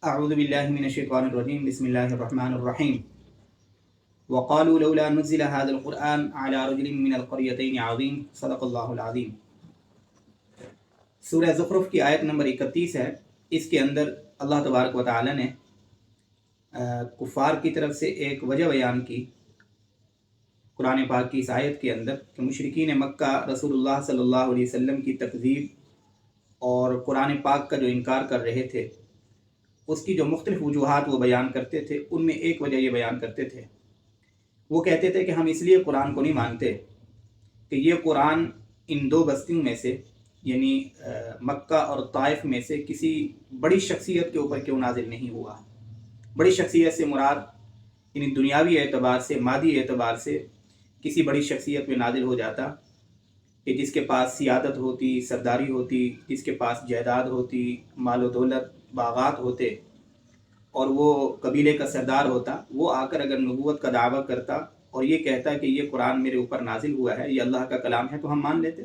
أعوذ بالله من الشيطان الرجيم بسم الله الرحمن الرحيم وقالوا لولا نزل هذا القرآن على رجل من القريتين عظيم صدق الله العظيم۔ سورہ زخرف کی آیت نمبر 31 ہے۔ اس کے اندر اللہ تبارک و تعالی نے کفار کی طرف سے ایک وجہ بیان کی قرآن پاک کی اس آیت کے اندر کہ مشرکین مکہ رسول اللہ صلی اللہ علیہ وسلم کی تکذیب اور قرآن پاک کا جو انکار کر رہے تھے، اس کی جو مختلف وجوہات وہ بیان کرتے تھے، ان میں ایک وجہ یہ بیان کرتے تھے، وہ کہتے تھے کہ ہم اس لیے قرآن کو نہیں مانتے کہ یہ قرآن ان دو بستیوں میں سے یعنی مکہ اور طائف میں سے کسی بڑی شخصیت کے اوپر کیوں نازل نہیں ہوا۔ بڑی شخصیت سے مراد یعنی دنیاوی اعتبار سے، مادی اعتبار سے کسی بڑی شخصیت پہ نازل ہو جاتا کہ جس کے پاس سیادت ہوتی، سرداری ہوتی، جس کے پاس جائیداد ہوتی، مال و دولت، باغات ہوتے، اور وہ قبیلے کا سردار ہوتا، وہ آ کر اگر نبوت کا دعویٰ کرتا اور یہ کہتا کہ یہ قرآن میرے اوپر نازل ہوا ہے، یہ اللہ کا کلام ہے، تو ہم مان لیتے۔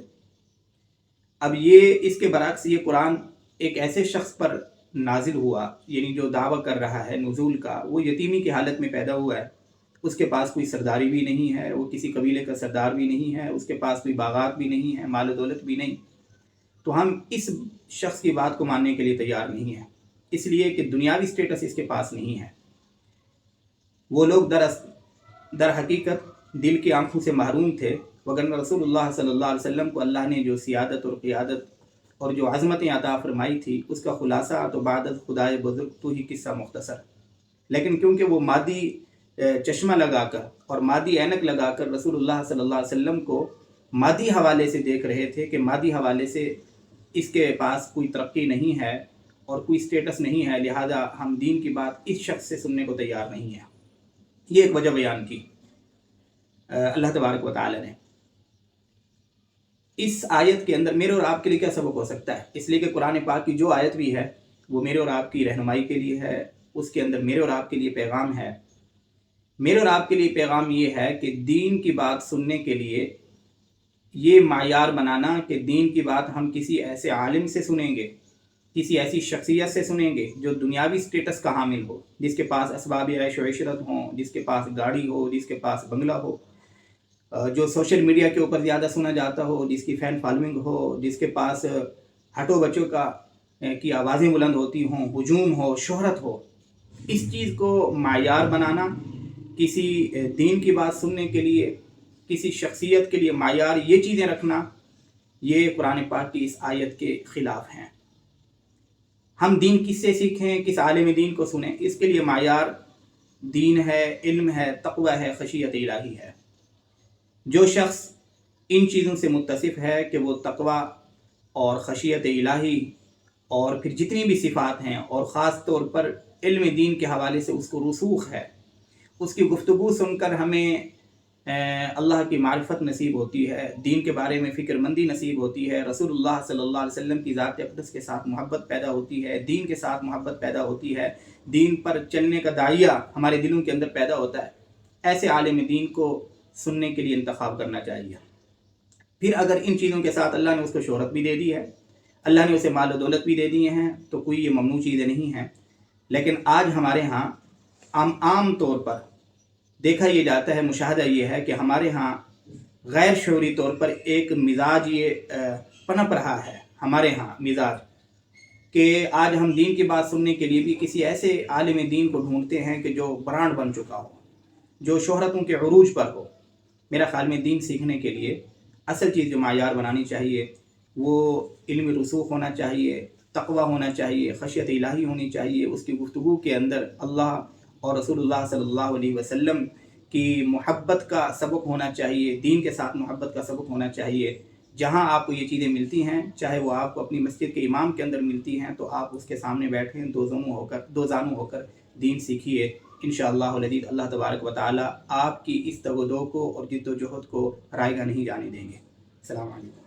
اب یہ اس کے برعکس یہ قرآن ایک ایسے شخص پر نازل ہوا یعنی جو دعویٰ کر رہا ہے نزول کا، وہ یتیمی کی حالت میں پیدا ہوا ہے، اس کے پاس کوئی سرداری بھی نہیں ہے، وہ کسی قبیلے کا سردار بھی نہیں ہے، اس کے پاس کوئی باغات بھی نہیں ہے، مال و دولت بھی نہیں، تو ہم اس شخص کی بات کو ماننے کے لیے تیار نہیں ہیں، اس لیے کہ دنیاوی سٹیٹس اس کے پاس نہیں ہے۔ وہ لوگ در حقیقت دل کی آنکھوں سے محروم تھے، وگرنہ رسول اللہ صلی اللہ علیہ وسلم کو اللہ نے جو سیادت اور قیادت اور جو عظمتیں عطا فرمائی تھی، اس کا خلاصہ تو بعد خدائے بزرگ تو ہی قصہ مختصر، لیکن کیونکہ وہ مادی چشمہ لگا کر اور مادی اینک لگا کر رسول اللہ صلی اللہ علیہ وسلم کو مادی حوالے سے دیکھ رہے تھے کہ مادی حوالے سے اس کے پاس کوئی ترقی نہیں ہے اور کوئی سٹیٹس نہیں ہے، لہذا ہم دین کی بات اس شخص سے سننے کو تیار نہیں ہیں۔ یہ ایک وجہ بیان کی اللہ تبارک و تعالی نے۔ اس آیت کے اندر میرے اور آپ کے لیے کیا سبق ہو سکتا ہے؟ اس لیے کہ قرآن پاک کی جو آیت بھی ہے وہ میرے اور آپ کی رہنمائی کے لیے ہے، اس کے اندر میرے اور آپ کے لیے پیغام ہے۔ میرے اور آپ کے لیے پیغام یہ ہے کہ دین کی بات سننے کے لیے یہ معیار بنانا کہ دین کی بات ہم کسی ایسے عالم سے سنیں گے، کسی ایسی شخصیت سے سنیں گے جو دنیاوی سٹیٹس کا حامل ہو، جس کے پاس اسباب عیش و عشرت ہوں، جس کے پاس گاڑی ہو، جس کے پاس بنگلہ ہو، جو سوشل میڈیا کے اوپر زیادہ سنا جاتا ہو، جس کی فین فالوئنگ ہو، جس کے پاس ہٹو بچوں کی آوازیں بلند ہوتی ہوں، ہجوم ہو، شہرت ہو۔ اس چیز کو معیار بنانا کسی دین کی بات سننے کے لیے، کسی شخصیت کے لیے معیار یہ چیزیں رکھنا، یہ قرآن پاک کی اس آیت کے خلاف ہیں۔ ہم دین کس سے سیکھیں، کس عالم دین کو سنیں، اس کے لیے معیار دین ہے، علم ہے، تقوی ہے، خشیت الہی ہے۔ جو شخص ان چیزوں سے متصف ہے کہ وہ تقوی اور خشیت الہی اور پھر جتنی بھی صفات ہیں اور خاص طور پر علم دین کے حوالے سے اس کو رسوخ ہے، اس کی گفتگو سن کر ہمیں اللہ کی معرفت نصیب ہوتی ہے، دین کے بارے میں فکر مندی نصیب ہوتی ہے، رسول اللہ صلی اللہ علیہ وسلم کی ذات اقدس کے ساتھ محبت پیدا ہوتی ہے، دین کے ساتھ محبت پیدا ہوتی ہے، دین پر چلنے کا داعیہ ہمارے دلوں کے اندر پیدا ہوتا ہے۔ ایسے عالم دین کو سننے کے لیے انتخاب کرنا چاہیے۔ پھر اگر ان چیزوں کے ساتھ اللہ نے اس کو شہرت بھی دے دی ہے، اللہ نے اسے مال و دولت بھی دے دیے ہیں، تو کوئی یہ ممنوع چیزیں نہیں ہیں۔ لیکن آج ہمارے ہاں عام طور پر دیکھا یہ جاتا ہے، مشاہدہ یہ ہے کہ ہمارے ہاں غیر شعوری طور پر ایک مزاج یہ پنپ رہا ہے، ہمارے ہاں مزاج کہ آج ہم دین کی بات سننے کے لیے بھی کسی ایسے عالم دین کو ڈھونڈتے ہیں کہ جو برانڈ بن چکا ہو، جو شہرتوں کے عروج پر ہو۔ میرا خیال میں دین سیکھنے کے لیے اصل چیز جو معیار بنانی چاہیے وہ علم رسوخ ہونا چاہیے، تقوی ہونا چاہیے، خشیت الہی ہونی چاہیے، اس کی گفتگو کے اندر اللہ اور رسول اللہ صلی اللہ علیہ وسلم کی محبت کا سبق ہونا چاہیے، دین کے ساتھ محبت کا سبق ہونا چاہیے۔ جہاں آپ کو یہ چیزیں ملتی ہیں، چاہے وہ آپ کو اپنی مسجد کے امام کے اندر ملتی ہیں، تو آپ اس کے سامنے بیٹھیں، دو زانو ہو کر دین سیکھیے۔ انشاءاللہ العزیز اللہ تبارک و تعالی آپ کی اس تگ و دو کو اور جد و جہد کو رائیگاں نہیں جانے دیں گے۔ السلام علیکم۔